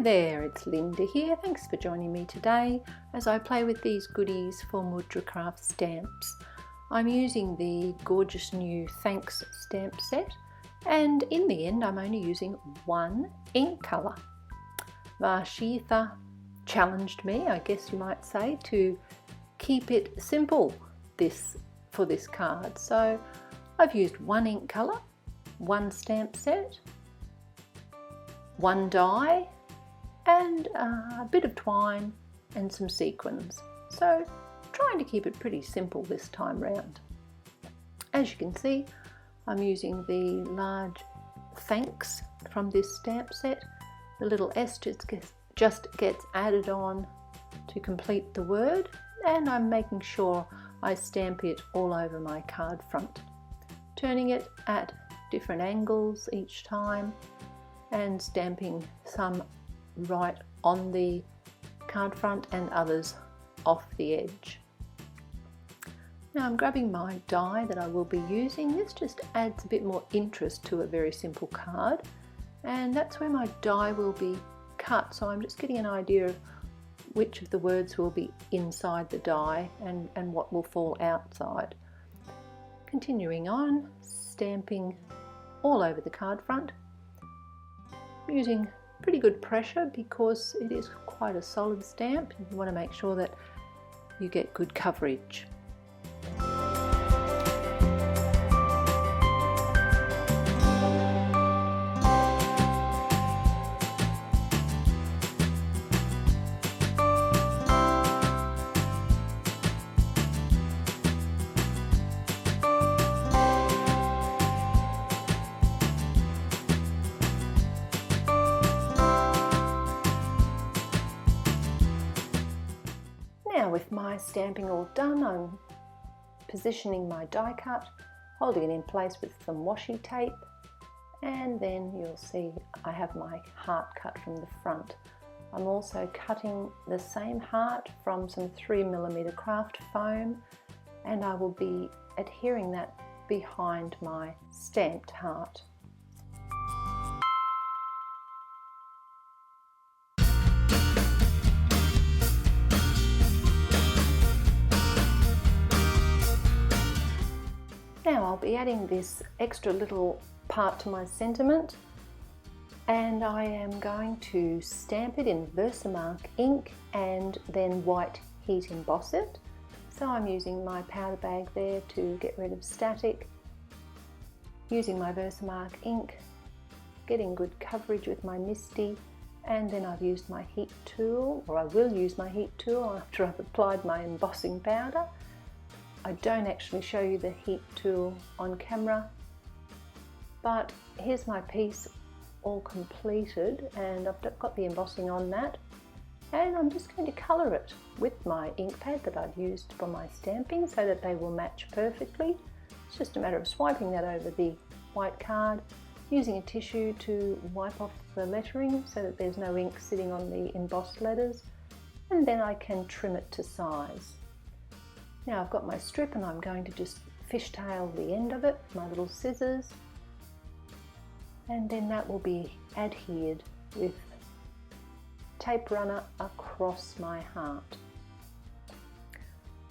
there, it's Linda here. Thanks for joining me today as I play with these goodies for Mudra Craft stamps. I'm using the gorgeous new Thanks stamp set, and in the end I'm only using one ink colour. Varshitha challenged me, I guess you might say, to keep it simple for this card. So I've used one ink colour, one stamp set, one die, and a bit of twine and some sequins. So trying to keep it pretty simple this time round. As you can see, I'm using the large Thanks from this stamp set. The little S just gets added on to complete the word, and I'm making sure I stamp it all over my card front, turning it at different angles each time and stamping some right on the card front and others off the edge. Now I'm grabbing my die that I will be using. This just adds a bit more interest to a very simple card, and that's where my die will be cut. So I'm just getting an idea of which of the words will be inside the die and what will fall outside. Continuing on, stamping all over the card front, using pretty good pressure because it is quite a solid stamp. You want to make sure that you get good coverage. Now with my stamping all done, I'm positioning my die cut, holding it in place with some washi tape, and then you'll see I have my heart cut from the front. I'm also cutting the same heart from some 3mm craft foam, and I will be adhering that behind my stamped heart. Now I'll be adding this extra little part to my sentiment, and I am going to stamp it in Versamark ink and then white heat emboss it. So I'm using my powder bag there to get rid of static, using my Versamark ink, getting good coverage with my MISTI, and then I've used my heat tool, or I will use my heat tool after I've applied my embossing powder. I don't actually show you the heat tool on camera, but here's my piece all completed, and I've got the embossing on that, and I'm just going to colour it with my ink pad that I've used for my stamping so that they will match perfectly. It's just a matter of swiping that over the white card, using a tissue to wipe off the lettering so that there's no ink sitting on the embossed letters, and then I can trim it to size. Now I've got my strip and I'm going to just fishtail the end of it with my little scissors, and then that will be adhered with tape runner across my heart.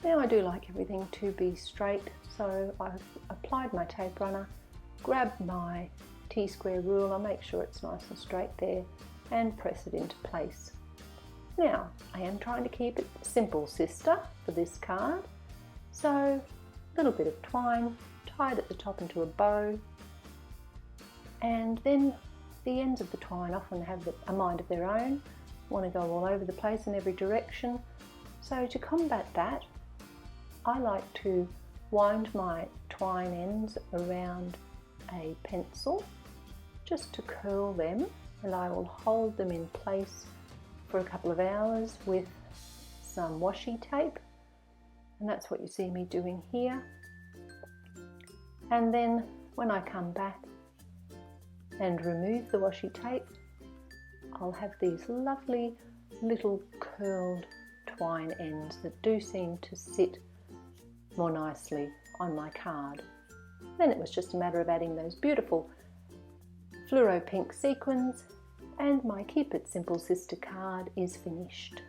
Now I do like everything to be straight, so I've applied my tape runner, grabbed my T-square rule, I'll make sure it's nice and straight there, and press it into place. Now I am trying to keep it simple, sister, for this card. So a little bit of twine tied at the top into a bow, and then the ends of the twine often have a mind of their own, want to go all over the place in every direction. So to combat that, I like to wind my twine ends around a pencil just to curl them, and I will hold them in place for a couple of hours with some washi tape. And that's what you see me doing here. And then when I come back and remove the washi tape, I'll have these lovely little curled twine ends that do seem to sit more nicely on my card. Then it was just a matter of adding those beautiful fluoro pink sequins And my Keep It Simple Sister card is finished.